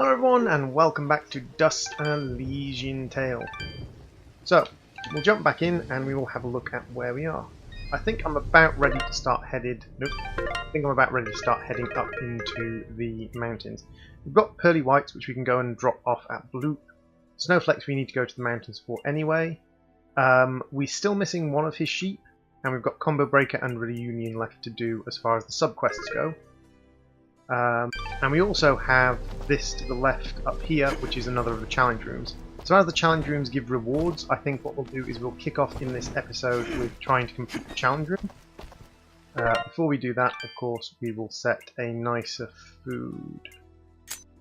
Hello everyone and welcome back to Dust and Elysian Tale. So, we'll jump back in and we will have a look at where we are. I think I'm about ready to start heading up into the mountains. We've got pearly whites which we can go and drop off at blue. Snowflakes we need to go to the mountains for anyway. We're still missing one of his sheep, and we've got Combo Breaker and Reunion left to do as far as the subquests go. And we also have this to the left up here, which is another of the challenge rooms. So as the challenge rooms give rewards, I think what we'll do is we'll kick off in this episode with trying to complete the challenge room. Before we do that, of course, we will set a nicer food.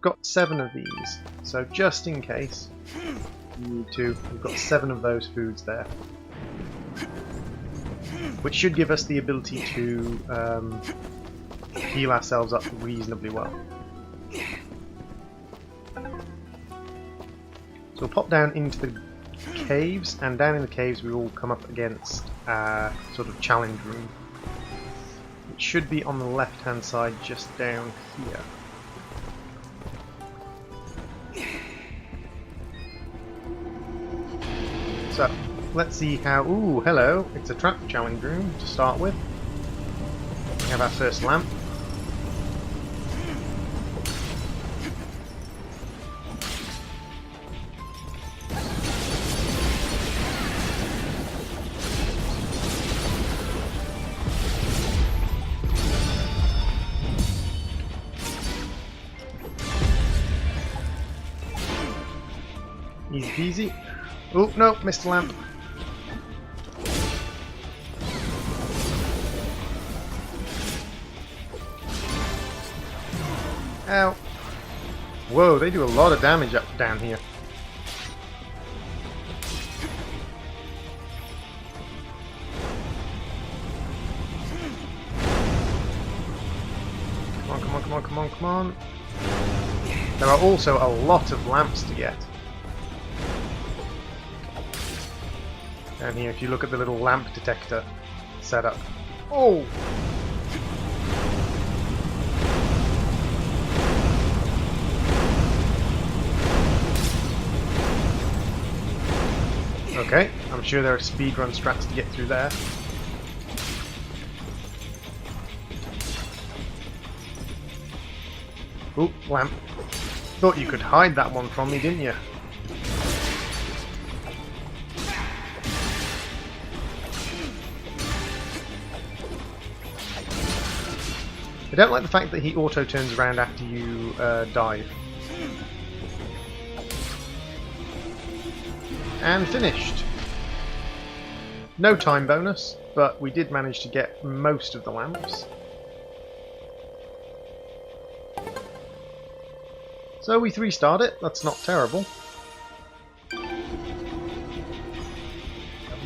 Got 7 of these, so just in case we need to, we've got 7 of those foods there. Which should give us the ability to heal ourselves up reasonably well. So we'll pop down into the caves, and down in the caves we will come up against a sort of challenge room. It should be on the left hand side just down here. So let's see how... Ooh, hello! It's a trap challenge room to start with. We have our first lamp. Easy peasy. Oh no, missed the lamp. Ow. Whoa, they do a lot of damage up down here. Come on, come on, come on, come on, come on. There are also a lot of lamps to get. Down here, if you look at the little lamp detector setup. Oh! Okay, I'm sure there are speedrun strats to get through there. Ooh, lamp. Thought you could hide that one from me, didn't you? I don't like the fact that he auto turns around after you dive. And finished. No time bonus, but we did manage to get most of the lamps. So we 3-starred it, that's not terrible. We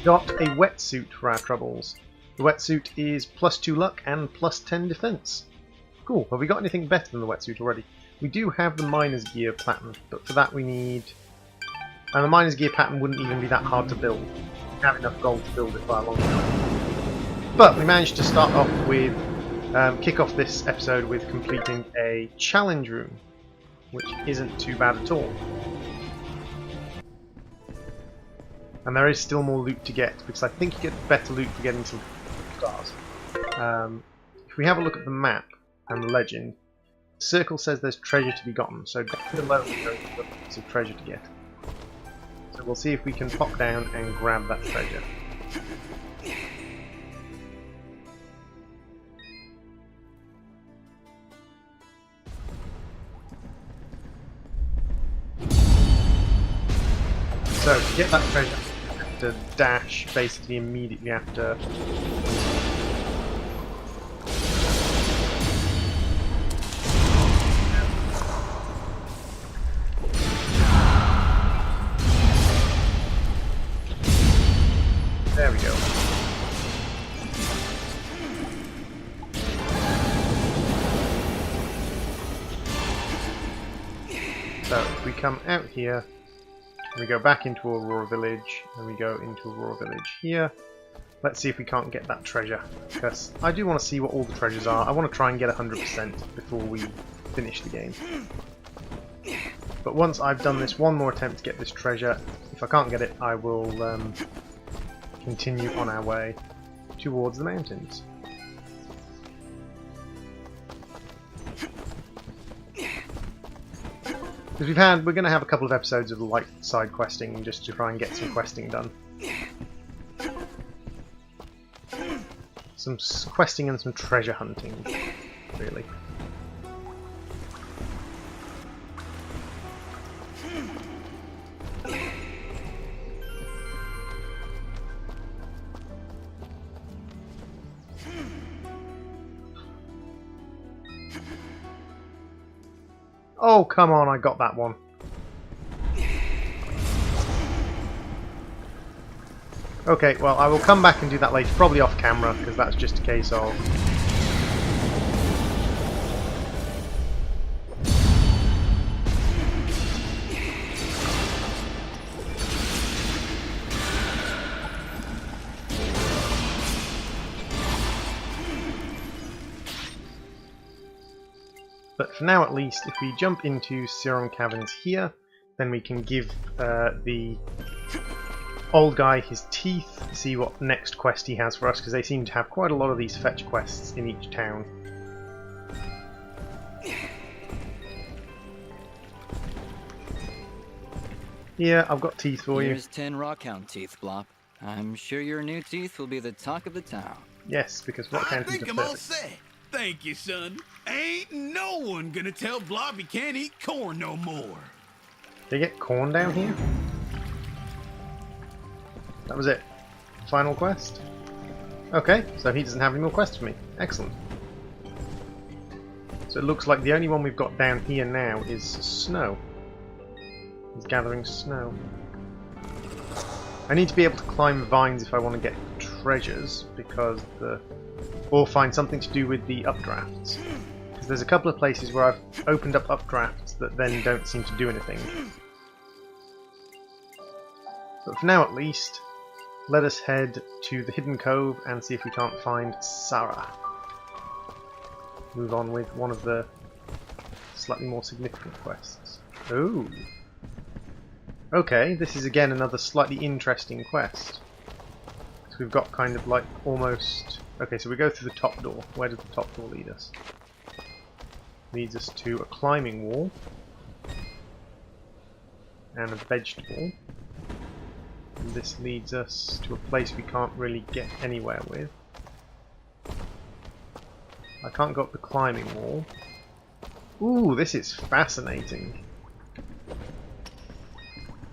got a wetsuit for our troubles. The wetsuit is +2 luck and +10 defense. Cool, have we got anything better than the wetsuit already? We do have the miner's gear pattern, but for that we need... And the miner's gear pattern wouldn't even be that hard to build. We have enough gold to build it by a long time. But we managed to start off with... kick off this episode with completing a challenge room, which isn't too bad at all. And there is still more loot to get, because I think you get better loot for getting some stars. If we have a look at the map and the legend, the circle says there's treasure to be gotten, so down below there's lots of treasure to get. So we'll see if we can pop down and grab that treasure. So to get that treasure, you have to dash basically immediately after. There we go. So if we come out here, we go back into Aurora Village, and we go into Aurora Village here. Let's see if we can't get that treasure, because I do want to see what all the treasures are. I want to try and get 100% before we finish the game. But once I've done this one more attempt to get this treasure, if I can't get it, I will continue on our way towards the mountains. Because we're going to have a couple of episodes of light side questing just to try and get some questing done. Some questing and some treasure hunting, really. Oh, come on, I got that one. Okay, well, I will come back and do that later, probably off camera, because that's just a case of... But for now, at least, if we jump into Serum Caverns here, then we can give the old guy his teeth, see what next quest he has for us, because they seem to have quite a lot of these fetch quests in each town. Yeah, I've got teeth for you. Here's 10 rockhound teeth, Blop. I'm sure your new teeth will be the talk of the town. Yes, because rockhound teeth are perfect. I think I'm all set. Thank you, son. Ain't no one gonna tell Blob he can't eat corn no more. Did you get corn down here? That was it. Final quest? Okay, so he doesn't have any more quests for me. Excellent. So it looks like the only one we've got down here now is snow. He's gathering snow. I need to be able to climb vines if I want to get treasures, because or find something to do with the updrafts. Because there's a couple of places where I've opened up updrafts that then don't seem to do anything. But for now at least, let us head to the Hidden Cove and see if we can't find Sarah. Move on with one of the slightly more significant quests. Ooh. Okay, this is again another slightly interesting quest. So we've got kind of like almost... Okay, so we go through the top door. Where does the top door lead us? Leads us to a climbing wall. And a vegetable. And this leads us to a place we can't really get anywhere with. I can't go up the climbing wall. Ooh, this is fascinating.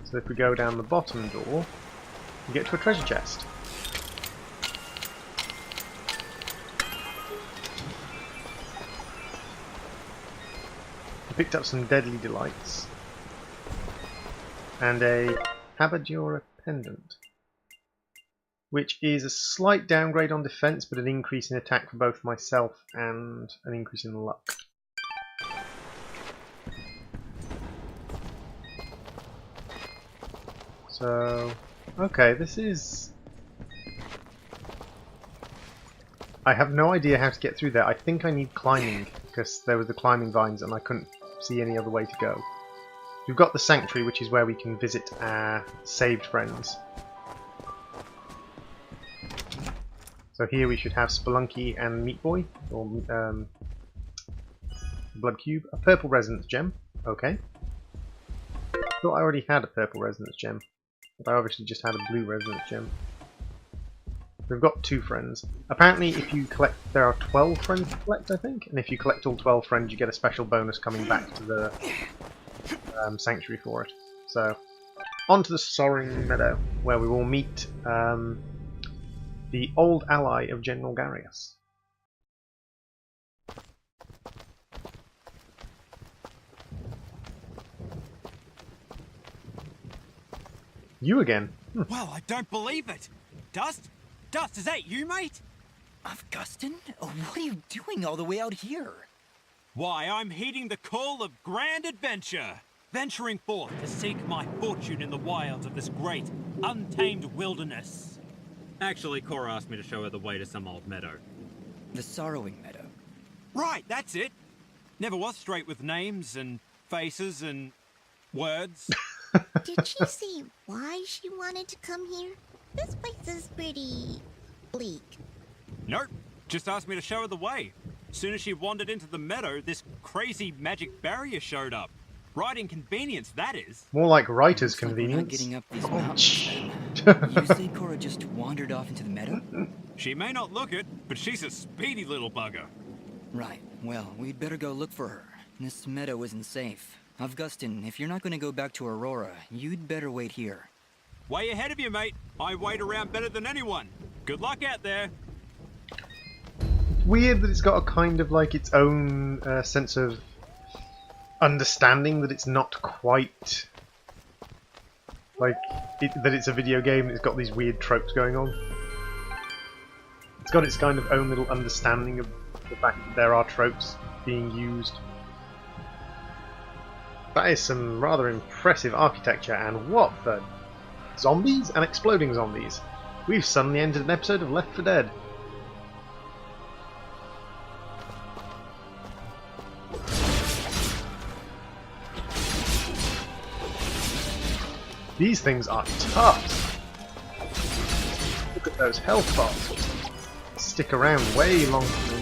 So if we go down the bottom door, we get to a treasure chest. We picked up some deadly delights. And a Haberdura pendant. Which is a slight downgrade on defense, but an increase in attack for both myself and an increase in luck. So, okay, this is... I have no idea how to get through there. I think I need climbing, because there were the climbing vines and I couldn't see any other way to go. We've got the Sanctuary, which is where we can visit our saved friends. So here we should have Spelunky and Meat Boy, or Blood Cube. A purple resonance gem. Okay. Thought I already had a purple resonance gem. But I obviously just had a blue resonance gem. We've got 2 friends. Apparently if you collect, there are 12 friends to collect, I think. And if you collect all 12 friends you get a special bonus coming back to the Sanctuary for it. So, on to the Soaring Meadow, where we will meet the old ally of General Garius. You again? Well, I don't believe it. Dust? Dust, is that you, mate? Augustin? What are you doing all the way out here? Why, I'm heeding the call of grand adventure. Venturing forth to seek my fortune in the wilds of this great, untamed wilderness. Actually, Cora asked me to show her the way to some old meadow. The Sorrowing Meadow. Right, that's it. Never was straight with names and faces and... Words. Did she say why she wanted to come here? This place is pretty bleak. Nope. Just asked me to show her the way. Soon as she wandered into the meadow, this crazy magic barrier showed up. Right inconvenience, that is. More like writer's Looks like we're not convenience. getting up these mountains. then. You say Cora just wandered off into the meadow? She may not look it, but she's a speedy little bugger. Right. Well, we'd better go look for her. This meadow isn't safe. Augustin, if you're not going to go back to Aurora, you'd better wait here. Way ahead of you, mate. I wait around better than anyone. Good luck out there. Weird that it's got a kind of like its own sense of understanding that it's not quite like that it's a video game. It's got these weird tropes going on. It's got its kind of own little understanding of the fact that there are tropes being used. That is some rather impressive architecture, and what the zombies and exploding zombies. We've suddenly entered an episode of Left 4 Dead. These things are tough. Look at those health bars. Stick around way longer than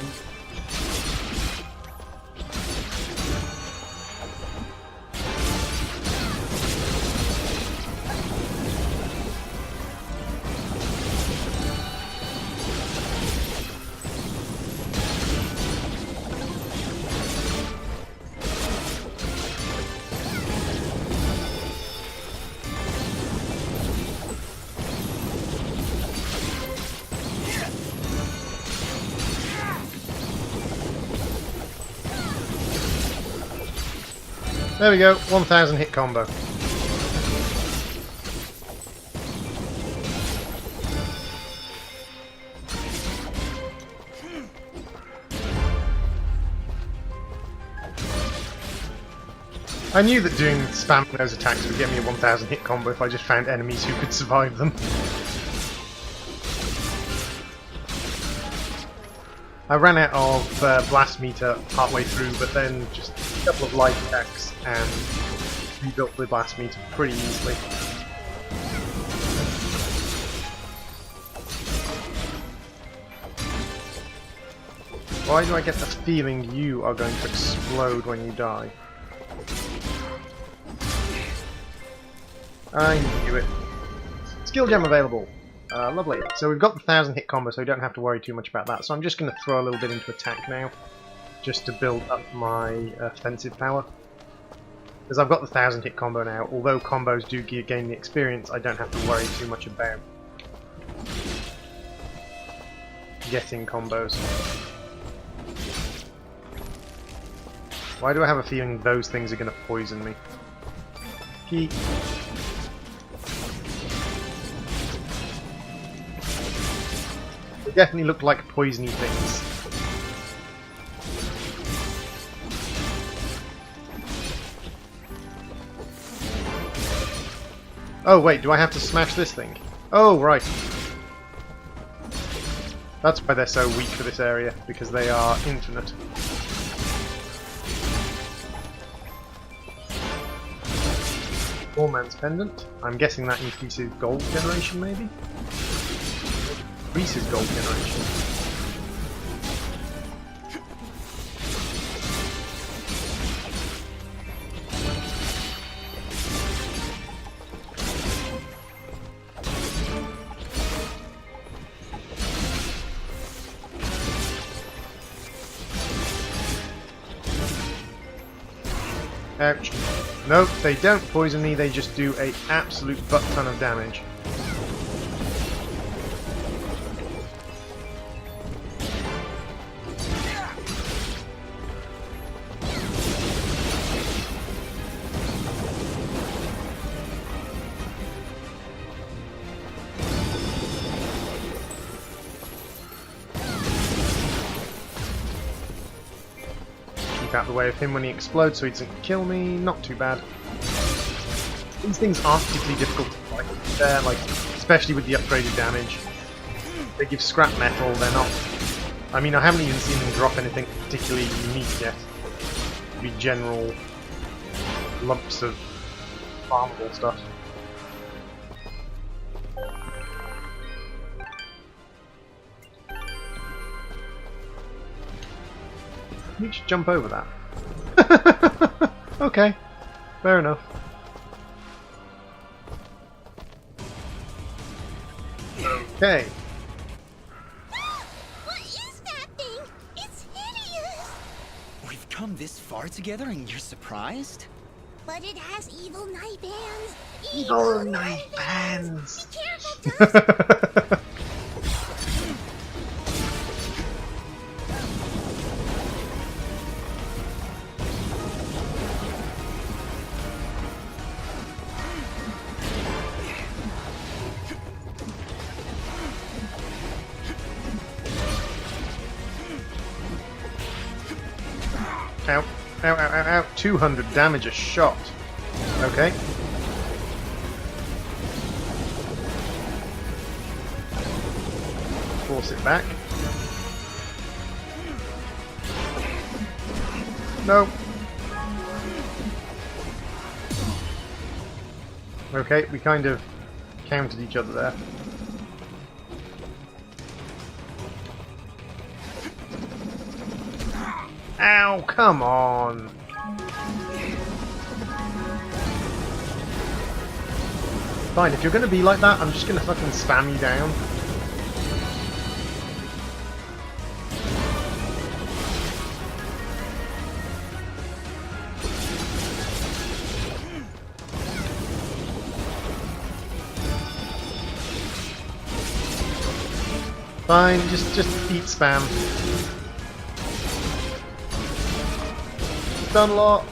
There we go, 1000 hit combo. I knew that doing spamming those attacks would get me a 1000 hit combo if I just found enemies who could survive them. I ran out of blast meter partway through, but then just a couple of light attacks and rebuilt the blast meter pretty easily. Why do I get the feeling you are going to explode when you die? I knew it. Skill gem available. Lovely. So we've got the 1000 hit combo, so we don't have to worry too much about that. So I'm just going to throw a little bit into attack now, just to build up my offensive power. Because I've got the 1000 hit combo now, although combos do gain the experience, I don't have to worry too much about getting combos. Why do I have a feeling those things are going to poison me? Yeet. They definitely look like poisony things. Oh wait, do I have to smash this thing? Oh right. That's why they're so weak for this area, because they are infinite. Man's pendant. I'm guessing that increases gold generation, maybe? Increases gold generation. Ouch. Nope, they don't poison me, they just do an absolute butt ton of damage. Out the way of him when he explodes so he doesn't kill me. Not too bad. These things aren't particularly difficult to fight. They're like, especially with the upgraded damage. They give scrap metal, they're not... I mean, I haven't even seen them drop anything particularly unique yet. It'd be general lumps of farmable stuff. You just jump over that. Okay, fair enough. Okay. What is that thing? It's hideous! We've come this far together and you're surprised? But it has evil knife hands! Evil knife hands! Be careful, Tusk! Ow, ow, ow, ow, ow. 200 damage a shot. Okay. Force it back. No. Okay, we kind of countered each other there. Ow, come on! Fine, if you're gonna be like that, I'm just gonna fucking spam you down. Fine, just eat spam. Unlock.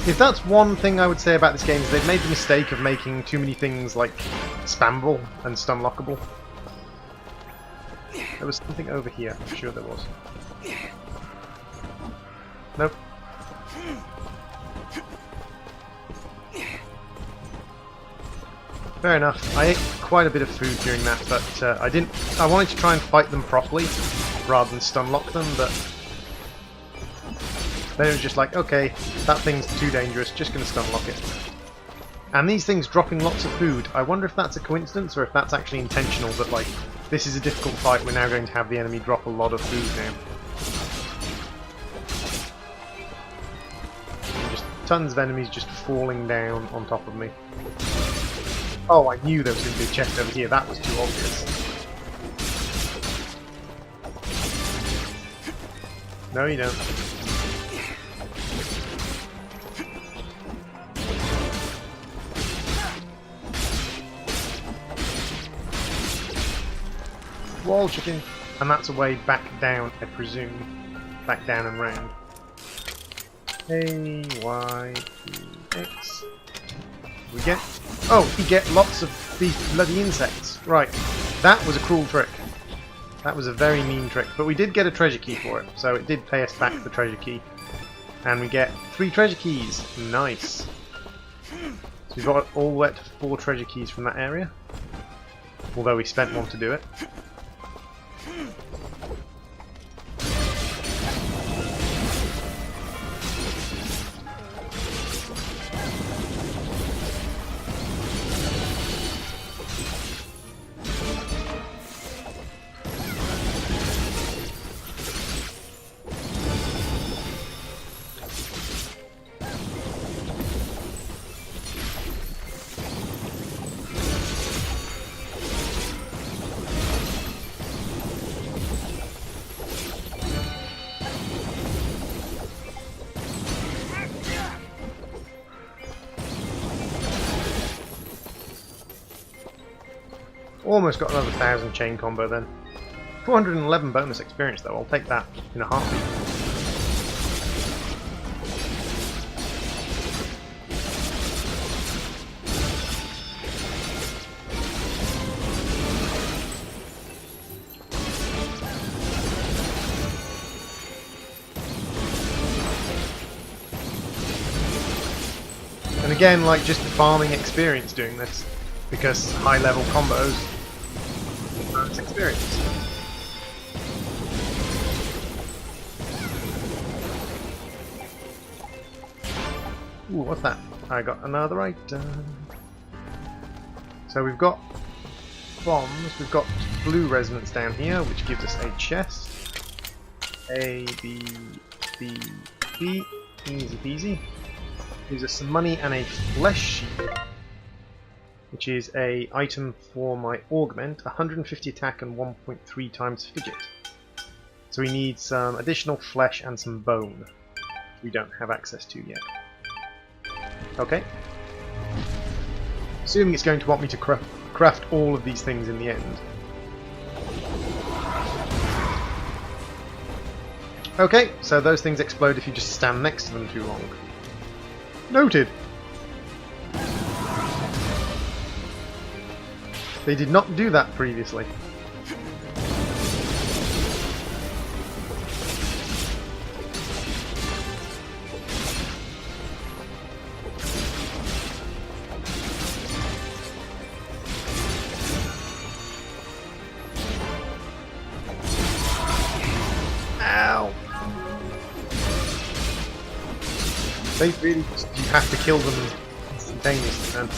If that's one thing I would say about this game, is they've made the mistake of making too many things like spammable and stunlockable. There was something over here, I'm sure there was. Nope. Fair enough. I ate quite a bit of food during that, but I wanted to try and fight them properly rather than stunlock them, but they were just like, okay, that thing's too dangerous, just gonna stunlock it. And these things dropping lots of food, I wonder if that's a coincidence or if that's actually intentional, that like, this is a difficult fight, we're now going to have the enemy drop a lot of food now. And just tons of enemies just falling down on top of me. Oh, I knew there was going to be a chest over here. That was too obvious. No, you don't. Wall chicken. And that's a way back down, I presume. Back down and round. A, Y, E, X. We get... Oh, we get lots of these bloody insects. Right. That was a cruel trick. That was a very mean trick. But we did get a treasure key for it, so it did pay us back the treasure key. And we get 3 treasure keys. Nice. So we've got all the way to 4 treasure keys from that area. Although we spent 1 to do it. Almost got another 1,000 chain combo then. 411 bonus experience though, I'll take that in a heartbeat. And again, like, just farming experience doing this, because high level combos bonus experience. Ooh, what's that? I got another item. So we've got bombs, we've got blue resonance down here, which gives us a chest. A, B, B, B. Easy peasy. Gives us some money and a flesh sheep, which is a item for my augment, 150 attack and 1.3 times fidget. So we need some additional flesh and some bone, which we don't have access to yet. Okay. Assuming it's going to want me to craft all of these things in the end. Okay, so those things explode if you just stand next to them too long. Noted! They did not do that previously. Ow! They really just, you have to kill them instantaneously, man.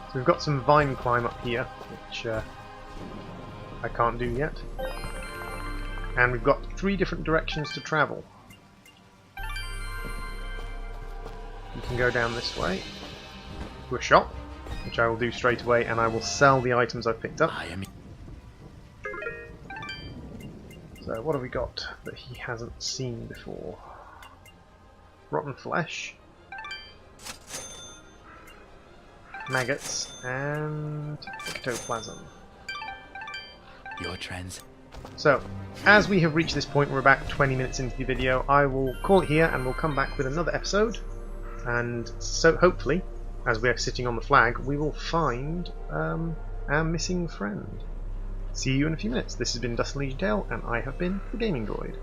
So we've got some vine climb up here, which I can't do yet. And we've got 3 different directions to travel. You can go down this way to a shop, which I will do straight away, and I will sell the items I've picked up. So what have we got that he hasn't seen before? Rotten flesh, maggots, and ectoplasm. Your trends. So, as we have reached this point, we're about 20 minutes into the video, I will call it here and we'll come back with another episode. And so hopefully, as we are sitting on the flag, we will find our missing friend. See you in a few minutes. This has been Dustin Legion Tale, and I have been the Gaming Droid.